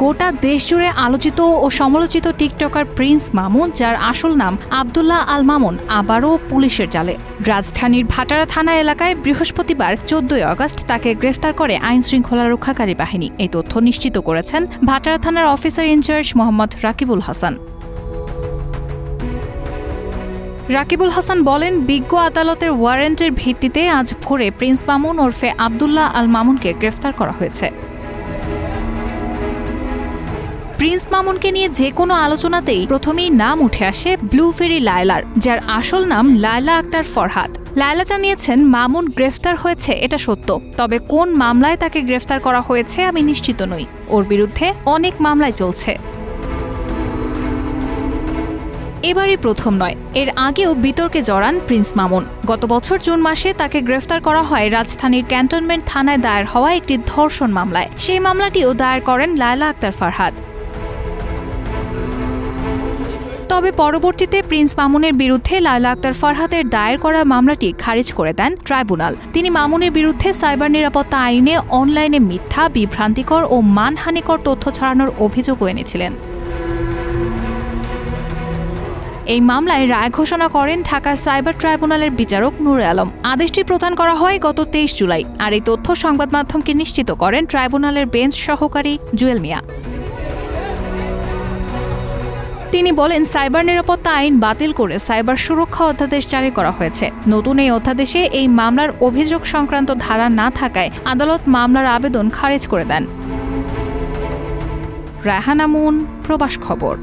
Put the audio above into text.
গোটা দেশ জুড়ে আলোচিত ও সমালোচিত টিকটকার প্রিন্স মামুন, যার আসল নাম আব্দুল্লাহ আল মামুন, আবারও পুলিশের জালে। রাজধানীর ভাটারা থানা এলাকায় বৃহস্পতিবার 14 আগস্ট তাকে গ্রেফতার করে আইনশৃঙ্খলা রক্ষাকারী বাহিনী। এই তথ্য নিশ্চিত করেছেন ভাটারা থানার অফিসার ইনচার্জ মোহাম্মদ রাকিবুল হাসান। রাকিবুল হাসান বলেন, বিজ্ঞ আদালতের ওয়ারেন্টের ভিত্তিতে আজ ভোরে প্রিন্স মামুন ওরফে আব্দুল্লাহ আল মামুনকে গ্রেফতার করা হয়েছে। প্রিন্স মামুনকে নিয়ে যে কোনো আলোচনাতেই প্রথমেই নাম উঠে আসে ব্লু ফেরি লায়লার, যার আসল নাম লায়লা আক্তার ফরহাদ। লায়লা জানিয়েছেন, মামুন গ্রেফতার হয়েছে এটা সত্য, তবে কোন মামলায় তাকে গ্রেফতার করা হয়েছে আমি নিশ্চিত নই। ওর বিরুদ্ধে অনেক মামলায় চলছে। এবারই প্রথম নয়, এর আগেও বিতর্কে জড়ান প্রিন্স মামুন। গত বছর জুন মাসে তাকে গ্রেফতার করা হয় রাজধানীর ক্যান্টনমেন্ট থানায় দায়ের হওয়া একটি ধর্ষণ মামলায়। সেই মামলাটিও দায়ের করেন লায়লা আক্তার ফরহাদ। তবে পরবর্তীতে প্রিন্স মামুনের বিরুদ্ধে লায়লা আক্তার ফরহাদের দায়ের করা মামলাটি খারিজ করে দেন ট্রাইব্যুনাল। তিনি মামুনের বিরুদ্ধে সাইবার নিরাপত্তা আইনে অনলাইনে মিথ্যা, বিভ্রান্তিকর ও মানহানিকর তথ্য ছড়ানোর অভিযোগও এনেছিলেন। এই মামলায় রায় ঘোষণা করেন ঢাকার সাইবার ট্রাইব্যুনালের বিচারক নূরে আলম। আদেশটি প্রদান করা হয় গত 23 জুলাই। আর এই তথ্য সংবাদ মাধ্যমকে নিশ্চিত করেন ট্রাইব্যুনালের বেঞ্চ সহকারী জুয়েল মিয়া। তিনি বলেন, সাইবার নিরাপত্তা আইন বাতিল করে সাইবার সুরক্ষা অধ্যাদেশ জারি করা হয়েছে। নতুন এই অধ্যাদেশে এই মামলার অভিযোগ সংক্রান্ত ধারা না থাকায় আদালত মামলার আবেদন খারিজ করে দেন। রায়হান আমুন, প্রবাস খবর।